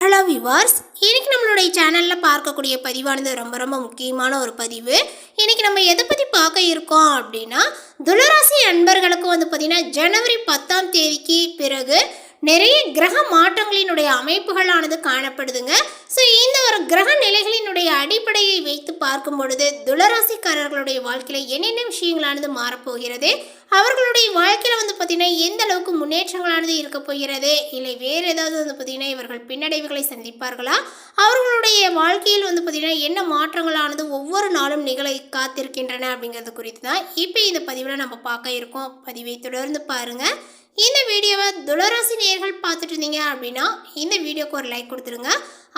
Hello viewers, இன்னைக்கு நம்மளுடைய சேனலில் பார்க்கக்கூடிய பதிவானது ரொம்ப முக்கியமான ஒரு பதிவு. இன்னைக்கு நம்ம எதை பற்றி பார்க்க இருக்கோம் அப்படின்னா, துளராசி அன்பர்களுக்கு பார்த்திங்கன்னா ஜனவரி 10ஆம் தேதிக்கு பிறகு நிறைய கிரக மாற்றங்களினுடைய அமைப்புகளானது காணப்படுதுங்க. ஸோ இந்த ஒரு கிரக நிலைகளினுடைய அடிப்படையை வைத்து பார்க்கும் பொழுது துளராசிக்காரர்களுடைய வாழ்க்கையில் என்னென்ன விஷயங்களானது மாறப்போகிறது, அவர்களுடைய வாழ்க்கையில் பார்த்திங்கன்னா எந்த அளவுக்கு முன்னேற்றங்களானது இருக்க போகிறது, இல்லை வேறு ஏதாவது பார்த்திங்கன்னா இவர்கள் பின்னடைவுகளை சந்திப்பார்களா, அவர்களுடைய வாழ்க்கையில் பார்த்திங்கன்னா என்ன மாற்றங்களானது ஒவ்வொரு நாளும் நிகழ காத்திருக்கின்றன அப்படிங்கிறது குறித்து தான் இப்போ இந்த பதிவில் நம்ம பார்க்க இருக்கோம். பதிவை தொடர்ந்து பாருங்கள். இந்த வீடியோவை துளராசி நேயர்கள் பார்த்துட்டு இருந்தீங்க அப்படின்னா இந்த வீடியோக்கு ஒரு லைக் கொடுத்துருங்க.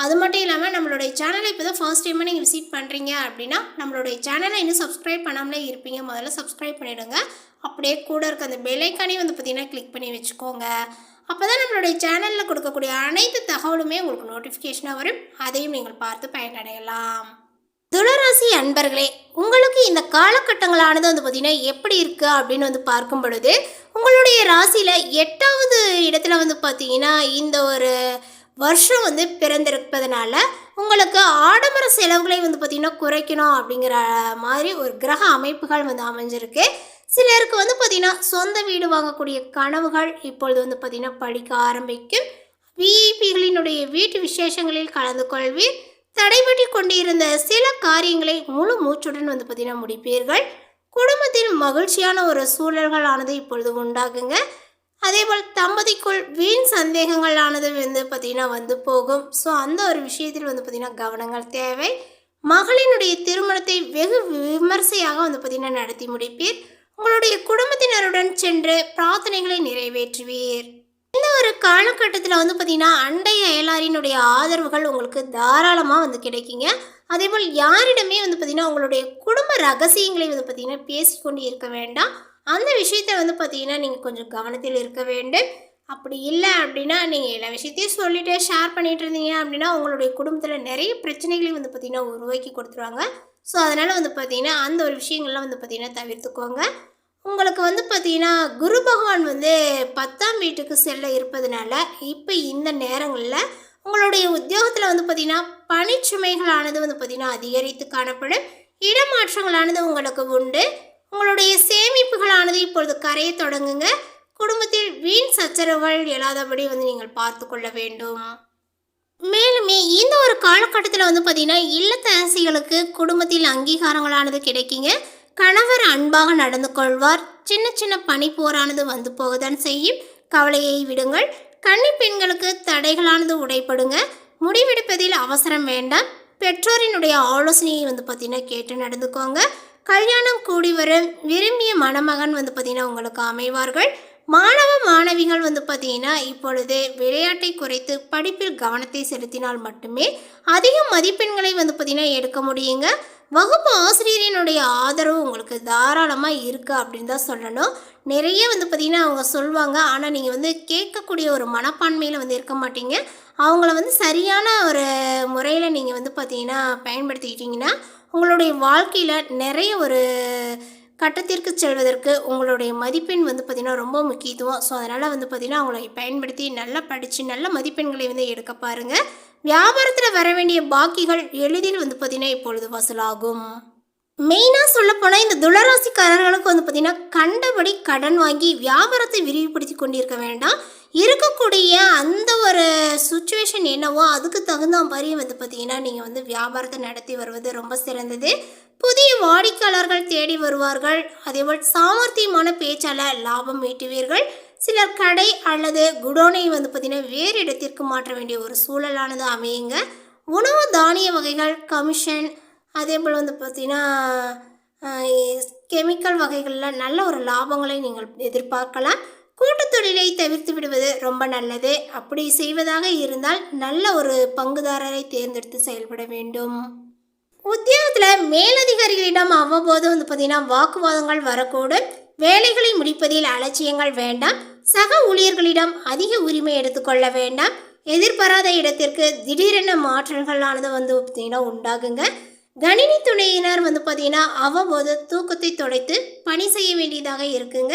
அது மட்டும் இல்லாமல் நம்மளுடைய சேனலை இப்போ தான் ஃபர்ஸ்ட் டைமாக நீங்கள் விசிட் பண்ணுறீங்க அப்படின்னா நம்மளுடைய சேனலை இன்னும் சப்ஸ்கிரைப் பண்ணாமலே இருப்பீங்க, முதல்ல சப்ஸ்கிரைப் பண்ணிவிடுங்க. அப்படியே கூட இருக்க அந்த பெல்லைக்கானே பார்த்திங்கன்னா கிளிக் பண்ணி வச்சுக்கோங்க. அப்போ தான் நம்மளுடைய சேனலில் கொடுக்கக்கூடிய அனைத்து தகவலுமே உங்களுக்கு நோட்டிஃபிகேஷனாக வரும், அதையும் நீங்கள் பார்த்து பயனடையலாம். துளராசி அன்பர்களே, உங்களுக்கு இந்த காலகட்டங்களானது பார்த்திங்கன்னா எப்படி இருக்குது அப்படின்னு பார்க்கும் பொழுது உங்களுடைய ராசியில் 8வது இடத்துல பார்த்திங்கன்னா இந்த ஒரு வருஷம் பிறந்திருப்பதனால உங்களுக்கு ஆடம்பர செலவுகளை பார்த்திங்கன்னா குறைக்கணும் அப்படிங்கிற மாதிரி ஒரு கிரக அமைப்புகள் அமைஞ்சிருக்கு. சிலருக்கு பார்த்திங்கன்னா சொந்த வீடு வாங்கக்கூடிய கனவுகள் இப்பொழுது பார்த்திங்கன்னா படிக்க ஆரம்பிக்கும். விஐபிகளினுடைய வீட்டு விசேஷங்களில் கலந்து கொள்வீர். தடைபட்டு கொண்டிருந்த சில காரியங்களை முழு மூச்சுடன் பார்த்திங்கன்னா முடிப்பீர்கள். குடும்பத்தில் மகிழ்ச்சியான ஒரு சூழல்களானது இப்பொழுது உண்டாகுங்க. அதேபோல் தம்பதிக்குள் வீண் சந்தேகங்களானது பார்த்திங்கன்னா போகும். ஸோ அந்த ஒரு விஷயத்தில் பார்த்திங்கன்னா கவனங்கள் தேவை. மகளினுடைய திருமணத்தை வெகு விமர்சையாக பார்த்திங்கன்னா நடத்தி முடிப்பீர். உங்களுடைய குடும்பத்தினருடன் சென்று பிரார்த்தனைகளை நிறைவேற்றுவீர். இந்த ஒரு காலகட்டத்தில் பார்த்திங்கன்னா அண்டை அயலாரினுடைய ஆதரவுகள் உங்களுக்கு தாராளமாக கிடைக்குங்க. அதேபோல் யாரிடமே பார்த்திங்கன்னா உங்களுடைய குடும்ப ரகசியங்களை பார்த்திங்கன்னா பேசிக்கொண்டு இருக்க வேண்டாம். அந்த விஷயத்தை பார்த்திங்கன்னா நீங்கள் கொஞ்சம் கவனத்தில் இருக்க வேண்டும். அப்படி இல்லை அப்படின்னா நீங்கள் எல்லா விஷயத்தையும் சொல்லிவிட்டு ஷேர் பண்ணிகிட்டு இருந்தீங்க அப்படின்னா உங்களுடைய குடும்பத்தில் நிறைய பிரச்சனைகளை பார்த்திங்கன்னா உருவாக்கி கொடுத்துருவாங்க. ஸோ அதனால் பார்த்திங்கன்னா அந்த ஒரு விஷயங்கள்லாம் பார்த்திங்கன்னா தவிர்த்துக்கோங்க. உங்களுக்கு பார்த்திங்கன்னா குரு பகவான் 10ஆம் வீட்டுக்கு செல்ல இருப்பதனால இப்போ இந்த நேரங்களில் உங்களுடைய உத்தியோகத்தில் பார்த்திங்கன்னா பணிச்சுமைகளானது பார்த்திங்கன்னா அதிகரித்து காணப்படும். இடமாற்றங்களானது உங்களுக்கு உண்டு. உங்களுடைய சேமிப்புகளானது இப்பொழுது கரைய தொடங்குங்க. குடும்பத்தில் வீண் சச்சரவுகள் எழாதபடி நீங்கள் பார்த்து கொள்ள வேண்டும். மேலுமே இந்த ஒரு காலகட்டத்தில் பார்த்திங்கன்னா இல்லத்தரசிகளுக்கு குடும்பத்தில் அங்கீகாரங்களானது கிடைக்குங்க. கணவர் அன்பாக நடந்து கொள்வார். சின்ன சின்ன பனி போரானது போகத்தான் செய்யும், கவலையை விடுங்கள். கன்னி பெண்களுக்கு தடைகளானது உடைப்படுங்க. முடிவெடுப்பதில் அவசரம் வேண்டாம். பெற்றோரினுடைய ஆலோசனையை பார்த்திங்கன்னா கேட்டு நடந்துக்கோங்க. கல்யாணம் கூடி வரும். விரும்பிய மணமகன் பார்த்திங்கன்னா உங்களுக்கு அமைவார்கள். மாணவ மாணவிகள் பார்த்திங்கன்னா இப்பொழுது விளையாட்டை குறைத்து படிப்பில் கவனத்தை செலுத்தினால் மட்டுமே அதிக மதிப்பெண்களை பார்த்திங்கன்னா எடுக்க முடியுங்க. வகுப்பு ஆசிரியரினுடைய ஆதரவு உங்களுக்கு தாராளமாக இருக்குது அப்படின்னு தான் சொல்லணும். நிறைய பார்த்திங்கன்னா அவங்க சொல்லுவாங்க, ஆனால் நீங்கள் கேட்கக்கூடிய ஒரு மனப்பான்மையில் இருக்க மாட்டீங்க. அவங்கள சரியான ஒரு முறையில் நீங்கள் பார்த்திங்கன்னா பயன்படுத்திக்கிட்டிங்கன்னா உங்களுடைய வாழ்க்கையில் நிறைய ஒரு கட்டத்திற்கு செல்வதற்கு உங்களுடைய மதிப்பெண் பார்த்திங்கன்னா ரொம்ப முக்கியத்துவம். ஸோ அதனால் பார்த்திங்கன்னா அவங்களை பயன்படுத்தி நல்லா படித்து நல்ல மதிப்பெண்களை எடுக்க பாருங்கள். வியாபாரத்தில் வர வேண்டிய பாக்கிகள் எளிதில் பார்த்திங்கன்னா இப்பொழுது வசூலாகும். மெயினாக சொல்லப்போனால் இந்த துளராசிக்காரர்களுக்கு பார்த்திங்கன்னா கண்டபடி கடன் வாங்கி வியாபாரத்தை விரிவுபடுத்தி கொண்டிருக்க வேண்டாம். இருக்கக்கூடிய அந்த ஒரு சுச்சுவேஷன் என்னவோ அதுக்கு தகுந்த மாதிரி பார்த்திங்கன்னா நீங்கள் வியாபாரத்தை நடத்தி வருவது ரொம்ப சிறந்தது. புதிய வாடிக்கையாளர்கள் தேடி வருவார்கள். அதேபோல் சாமர்த்தியமான பேச்சால் லாபம் ஈட்டுவீர்கள். சிலர் கடை அல்லது குடோனை பார்த்திங்கன்னா வேறு இடத்திற்கு மாற்ற வேண்டிய ஒரு சூழலானது அமையுங்க. உணவு தானிய வகைகள், கமிஷன், அதேபோல் பார்த்திங்கன்னா கெமிக்கல் வகைகளில் நல்ல ஒரு லாபங்களை நீங்கள் எதிர்பார்க்கலாம். கூட்டு தொழிலை தவிர்த்து விடுவது ரொம்ப நல்லது. அப்படி செய்வதாக இருந்தால் நல்ல ஒரு பங்குதாரரை தேர்ந்தெடுத்து செயல்பட வேண்டும். உத்தியோகத்தில் மேலதிகாரிகளிடம் அவ்வப்போது பார்த்திங்கன்னா வாக்குவாதங்கள் வரக்கூடும். வேலைகளை முடிப்பதில் அலட்சியங்கள் வேண்டாம். சக ஊழியர்களிடம் அதிக உரிமை எடுத்துக்கொள்ள வேண்டாம். எதிர்பாராத இடத்திற்கு திடீரென மாற்றங்களானது பார்த்திங்கன்னா உண்டாகுங்க. கணினி துணையினர் பார்த்திங்கன்னா அவ்வப்போது தூக்கத்தை தொலைத்து பணி செய்ய வேண்டியதாக இருக்குங்க.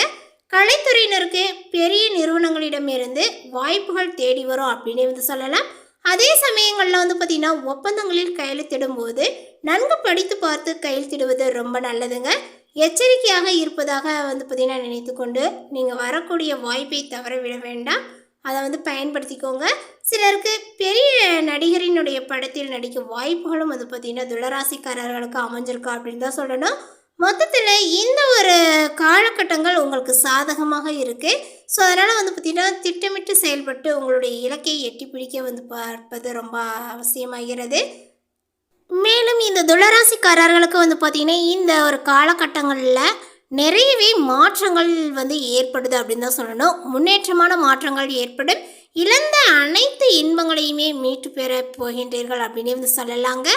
கலைத்துறையினருக்கு பெரிய நிறுவனங்களிடமிருந்து வாய்ப்புகள் தேடி வரும் அப்படின்னு சொல்லலாம். அதே சமயங்களில் வந்து பார்த்திங்கன்னா ஒப்பந்தங்களில் கையெழுத்திடும் போது நன்கு படித்து பார்த்து கையெழுத்திடுவது ரொம்ப நல்லதுங்க. எச்சரிக்கையாக இருப்பதாக வந்து பார்த்திங்கன்னா நினைத்து கொண்டு நீங்கள் வரக்கூடிய வாய்ப்பை தவற விட வேண்டாம். அதை வந்து பயன்படுத்திக்கோங்க. சிலருக்கு பெரிய நடிகரினுடைய படத்தில் நடிக்கும் வாய்ப்புகளும் வந்து பார்த்திங்கன்னா துளராசிக்காரர்களுக்கு அமைஞ்சிருக்கா அப்படின்னு தான் சொல்லணும். மொத்தத்தில் இந்த ஒரு காலகட்டங்கள் உங்களுக்கு சாதகமாக இருக்குது. ஸோ அதனால் வந்து பார்த்திங்கன்னா திட்டமிட்டு செயல்பட்டு உங்களுடைய இலக்கை எட்டி பிடிக்க வந்து பார்ப்பது ரொம்ப அவசியமாகிறது. மேலும் இந்த துளராசிக்காரர்களுக்கு வந்து பார்த்திங்கன்னா இந்த ஒரு காலகட்டங்களில் நிறையவே மாற்றங்கள் வந்து ஏற்படுது அப்படின்னு தான் சொல்லணும். முன்னேற்றமான மாற்றங்கள் ஏற்படும். இழந்த அனைத்து இன்பங்களையுமே மீட்டு பெற போகின்றீர்கள் அப்படின்னு வந்து சொல்லலாங்க.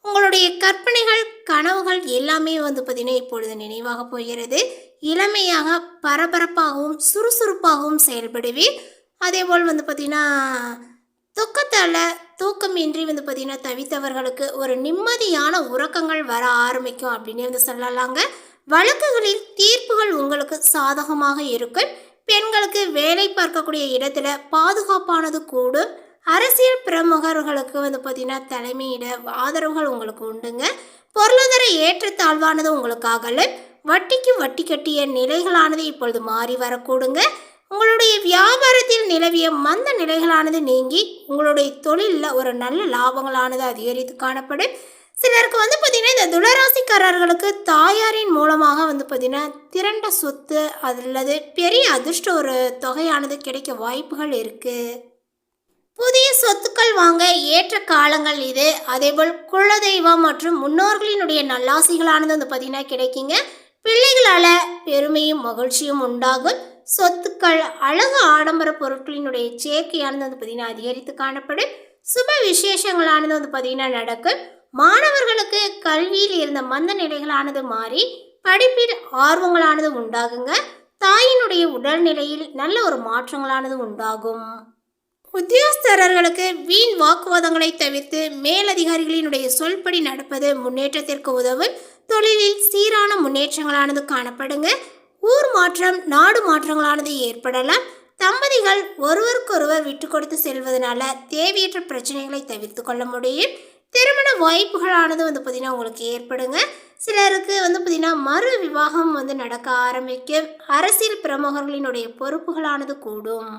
உங்களுடைய கற்பனைகள் கனவுகள் எல்லாமே வந்து பார்த்திங்கன்னா இப்பொழுது நினைவாக போகிறது. இளமையாக பரபரப்பாகவும் சுறுசுறுப்பாகவும் செயல்படுவீர். அதேபோல் வந்து பார்த்திங்கன்னா துக்கத்தால் தூக்கமின்றி வந்து பார்த்திங்கன்னா தவித்தவர்களுக்கு ஒரு நிம்மதியான உறக்கங்கள் வர ஆரம்பிக்கும் அப்படின்னு வந்து சொல்லலாங்க. வழக்குகளில் தீர்ப்புகள் உங்களுக்கு சாதகமாக இருக்கும். பெண்களுக்கு வேலை பார்க்கக்கூடிய இடத்துல பாதுகாப்பானது கூடும். அரசியல் பிரமுகர்களுக்கு வந்து பார்த்திங்கன்னா தலைமையிட ஆதரவுகள் உங்களுக்கு உண்டுங்க. பொருளாதார ஏற்றத்தாழ்வானது உங்களுக்கு அகலும். வட்டிக்கு வட்டி கட்டிய நிலைகளானது இப்பொழுது மாறி வரக்கூடுங்க. உங்களுடைய வியாபாரத்தில் நிலவிய மந்த நிலைகளானது நீங்கி உங்களுடைய தொழிலில் ஒரு நல்ல லாபங்களானது அதிகரித்து காணப்படும். சிலருக்கு வந்து பார்த்திங்கன்னா இந்த துளராசிக்காரர்களுக்கு தாயாரின் மூலமாக வந்து பார்த்திங்கன்னா திரண்ட சொத்து அல்லது பெரிய அதிர்ஷ்ட ஒரு தொகையானது கிடைக்க வாய்ப்புகள் இருக்குது. புதிய சொத்துக்கள் வாங்க ஏற்ற காலங்கள் இது. அதேபோல் குலதெய்வம் மற்றும் முன்னோர்களினுடைய நல்லாசிகளானது வந்து பார்த்திங்கன்னா கிடைக்குங்க. பிள்ளைகளால் பெருமையும் மகிழ்ச்சியும் உண்டாகும். சொத்துக்கள் அழகு ஆடம்பர பொருட்களினுடைய சேர்க்கையானது வந்து பார்த்திங்கன்னா அதிகரித்து காணப்படும். சுப விசேஷங்களானது வந்து பார்த்திங்கன்னா நடக்கும். மாணவர்களுக்கு கல்வியில் இருந்த மந்த நிலைகளானது மாறி படிப்பில் ஆர்வங்களானது உண்டாகுங்க. தாயினுடைய உடல்நிலையில் நல்ல ஒரு மாற்றங்களானது உண்டாகும். உத்தியோகஸ்தரர்களுக்கு வீண் வாக்குவாதங்களை தவிர்த்து மேலதிகாரிகளினுடைய சொல்படி நடப்பது முன்னேற்றத்திற்கு உதவும். தொழிலில் சீரான முன்னேற்றங்களானது காணப்படுங்க. ஊர் மாற்றம் நாடு மாற்றங்களானது ஏற்படலாம். தம்பதிகள் ஒருவருக்கொருவர் விட்டு கொடுத்து செல்வதனால தேவையற்ற பிரச்சனைகளை தவிர்த்து கொள்ள முடியும். திருமண வாய்ப்புகளானது வந்து பார்த்திங்கன்னா உங்களுக்கு ஏற்படுங்க. சிலருக்கு வந்து பார்த்திங்கன்னா மறு விவாகம் வந்து நடக்க ஆரம்பிக்கும். அரசியல் பிரமுகர்களினுடைய பொறுப்புகளானது கூடும்.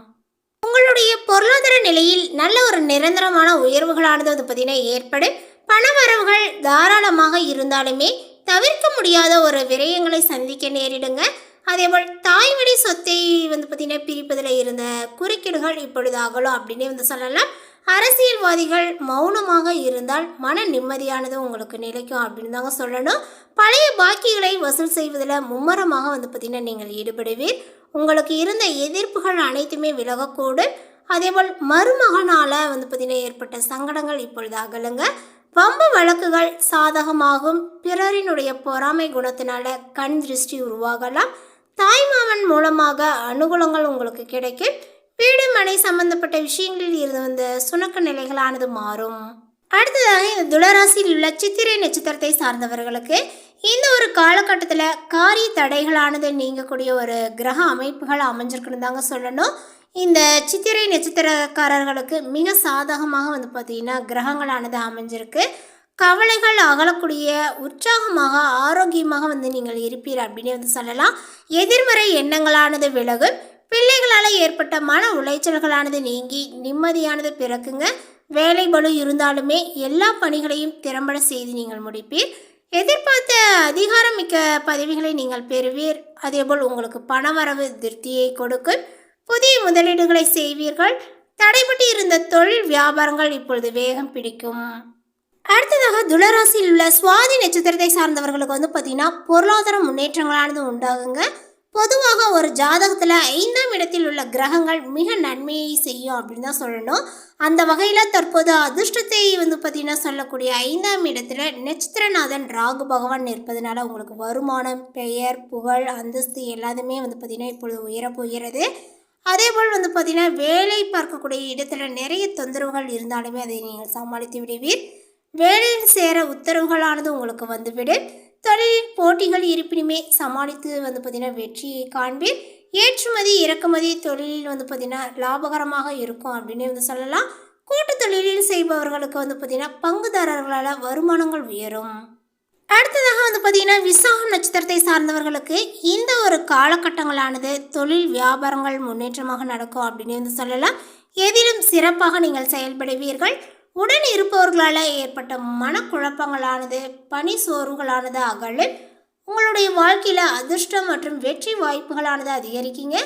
உங்களுடைய பொருளாதார நிலையில் நல்ல ஒரு நிரந்தரமான உயர்வுகளானது வந்து பார்த்திங்கன்னா ஏற்படும். பண வரவுகள் தாராளமாக இருந்தாலுமே தவிர்க்க முடியாத ஒரு விரயங்களை சந்திக்க நேரிடுங்க. அதேபோல் தாய்வழி சொத்தை வந்து பார்த்திங்கன்னா பிரிப்பதில் இருந்த குறுக்கீடுகள் இப்பொழுது அகலும் அப்படின்னு வந்து சொல்லலாம். அரசியல்வாதிகள் மௌனமாக இருந்தால் மன நிம்மதியானது உங்களுக்கு நிலைக்கும் அப்படின்னு தாங்க சொல்லணும். பழைய பாக்கிகளை வசூல் செய்வதில் மும்மரமாக வந்து பார்த்திங்கன்னா நீங்கள் ஈடுபடுவீர். உங்களுக்கு இருந்த எதிர்ப்புகள் அனைத்துமே விலகக்கூடும். அதேபோல் மருமகனால் வந்து பார்த்திங்கன்னா ஏற்பட்ட சங்கடங்கள் இப்பொழுது அகலுங்க. வம்பு வழக்குகள் சாதகமாகும். பிறரினுடைய பொறாமை குணத்தினால கண் திருஷ்டி உருவாகலாம். தாய்மாமன் மூலமாக அனுகூலங்கள் உங்களுக்கு கிடைக்கும். வீடு மனை சம்பந்தப்பட்ட விஷயங்களில் இருந்து வந்த சுணக்க நிலைகளானது மாறும். அடுத்ததாக இந்த துளராசியில் உள்ள சித்திரை நட்சத்திரத்தை சார்ந்தவர்களுக்கு இந்த ஒரு காலகட்டத்தில் காரிய தடைகளானது நீங்கக்கூடிய ஒரு கிரக அமைப்புகள் அமைஞ்சிருக்குன்னு தாங்க சொல்லணும். இந்த சித்திரை நட்சத்திரக்காரர்களுக்கு மிக சாதகமாக வந்து பார்த்திங்கன்னா கிரகங்களானது அமைஞ்சிருக்கு. கவலைகள் அகலக்கூடிய உற்சாகமாக ஆரோக்கியமாக வந்து நீங்கள் இருப்பீர் அப்படின்னு வந்து சொல்லலாம். எதிர்மறை எண்ணங்களானது விலகும். பிள்ளைகளால் ஏற்பட்ட மன உளைச்சல்களானது நீங்கி நிம்மதியானது பிறக்குங்க. வேலை பளு இருந்தாலுமே எல்லா பணிகளையும் திறம்பட செய்து நீங்கள் முடிப்பீர். எதிர்பார்த்த அதிகாரமிக்க பதவிகளை நீங்கள் பெறுவீர். அதேபோல் உங்களுக்கு பணவரவு திருப்தியை கொடுக்கும். புதிய முதலீடுகளை செய்வீர்கள். தடைபட்டு இருந்த தொழில் வியாபாரங்கள் இப்பொழுது வேகம் பிடிக்கும். அடுத்ததாக துளராசியில் உள்ள சுவாதி நட்சத்திரத்தை சார்ந்தவர்களுக்கு வந்து பார்த்திங்கன்னா பொருளாதார முன்னேற்றங்களானது உண்டாகுங்க. பொதுவாக ஒரு ஜாதகத்தில் 5ஆம் இடத்தில் உள்ள கிரகங்கள் மிக நன்மையை செய்யும் அப்படின்னு தான் சொல்லணும். அந்த வகையில் தற்போது அதிர்ஷ்டத்தை வந்து பார்த்திங்கன்னா சொல்லக்கூடிய 5ஆம் இடத்துல நட்சத்திரநாதன் ராகு பகவான் இருப்பதனால உங்களுக்கு வருமானம், பெயர், புகழ், அந்தஸ்து எல்லாத்துமே வந்து பார்த்திங்கன்னா இப்பொழுது உயரப்போகிறது. அதேபோல் வந்து பார்த்திங்கன்னா வேலை பார்க்கக்கூடிய இடத்துல நிறைய தொந்தரவுகள் இருந்தாலுமே அதை நீங்கள் சமாளித்து விடுவீர். வேலையில் சேர உத்தரவுகளானது உங்களுக்கு வந்துவிடும். தொழிலில் போட்டிகள் இருப்பினுமே சமாளித்து வந்து பார்த்திங்கன்னா வெற்றியை காண்பீர். ஏற்றுமதி இறக்குமதி தொழிலில் வந்து பார்த்திங்கன்னா லாபகரமாக இருக்கும் அப்படின்னு வந்து சொல்லலாம். கூட்டு தொழிலில் செய்பவர்களுக்கு வந்து பார்த்திங்கன்னா பங்குதாரர்களால் வருமானங்கள் உயரும். அடுத்ததாக வந்து பார்த்திங்கன்னா விசாகம் நட்சத்திரத்தை சார்ந்தவர்களுக்கு இந்த ஒரு காலகட்டங்களானது தொழில் வியாபாரங்கள் முன்னேற்றமாக நடக்கும் அப்படின்னு வந்து சொல்லலாம். எதிலும் சிறப்பாக நீங்கள் செயல்படுவீர்கள். உடன் இருப்பவர்களால் ஏற்பட்ட மனக்குழப்பங்களானது பணி சோர்வுகளானது அகலும். உங்களுடைய வாழ்க்கையில் அதிர்ஷ்டம் மற்றும் வெற்றி வாய்ப்புகளானது அதிகரிக்குங்க.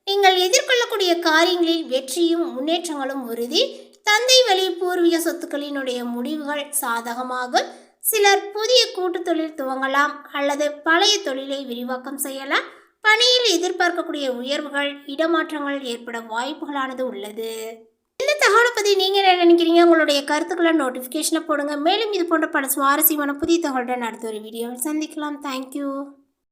நீங்கள் எதிர்கொள்ளக்கூடிய காரியங்களில் வெற்றியும் முன்னேற்றங்களும் உறுதி. தந்தை வழி பூர்வீக சொத்துக்களினுடைய முடிவுகள் சாதகமாகும். சிலர் புதிய கூட்டு தொழில் துவங்கலாம் அல்லது பழைய தொழிலை விரிவாக்கம் செய்யலாம். பணியில் எதிர்பார்க்கக்கூடிய உயர்வுகள் இடமாற்றங்கள் ஏற்பட வாய்ப்புகளானது உள்ளது. இந்த தகவலை பற்றி நீங்கள் என்ன நினைக்கிறீங்க? உங்களுடைய கருத்துக்களை நோட்டிஃபிகேஷனை போடுங்க. மேலும் இது போன்ற பல சுவாரஸ்யமான புதிய தகவலுடன் அடுத்த ஒரு வீடியோவில் சந்திக்கலாம். தேங்க்யூ.